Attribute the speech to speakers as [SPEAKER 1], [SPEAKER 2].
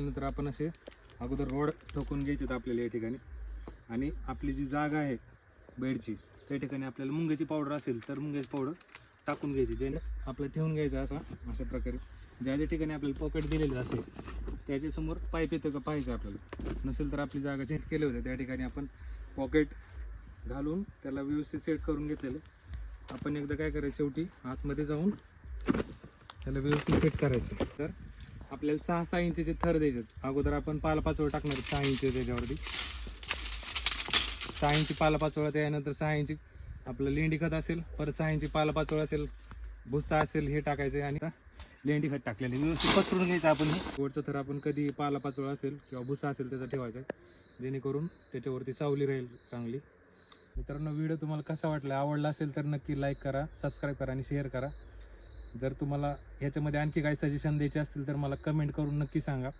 [SPEAKER 1] नंतर आपण असे अगोदर रोड ठोकून घ्यायचे आपल्याला या ठिकाणी, आणि आपली जी जागा आहे बेडची त्या ठिकाणी आपल्याला मुंग्याची पावडर असेल तर मुंग्याची पावडर टाकून घ्यायची, ज्याने आपलं ठेवून घ्यायचं अशा प्रकारे. ज्या ठिकाणी आपल्याला पॉकेट दिलेलं असेल त्याच्यासमोर पाईप येतं का पाहायचं आपल्याला. नसेल तर आपली जागा चेंज केली होती त्या ठिकाणी आपण पॉकेट घालून त्याला व्यवस्थित सेट करून घेतलेलं. आपण एकदा काय करायचं, शेवटी आतमध्ये जाऊन त्याला व्यवस्थित सेट करायचं. तर आपल्याला 6-6 इंचचे थर द्यायचे. अगोदर आपण पालापाचोळा टाकणार 6 इंच त्याच्यावरती, 6 इंची पालापाचोळा, त्यानंतर 6 इंची आपलं लेंडी खत असेल, परत 6 इंची पालापाचोळा असेल, भुस्सा असेल, हे टाकायचं. आणि लेंडी खत टाकलेले व्यवस्थित पसरून घ्यायचं. आपण वरचं थर आपण कधी पालापाचोळा असेल किंवा भुस्सा असेल त्याचा ठेवायचा, जेणेकरून त्याच्यावरती सावली राहील चांगली. मित्रांनो, व्हिडिओ तुम्हाला कसा वाटला, आवडला असेल तर नक्की लाईक करा, सबस्क्राईब करा आणि शेअर करा. जर तुम्हाला ह्याच्यामध्ये आणखी काही सजेशन द्यायचे असतील तर मला कमेंट करून नक्की सांगा.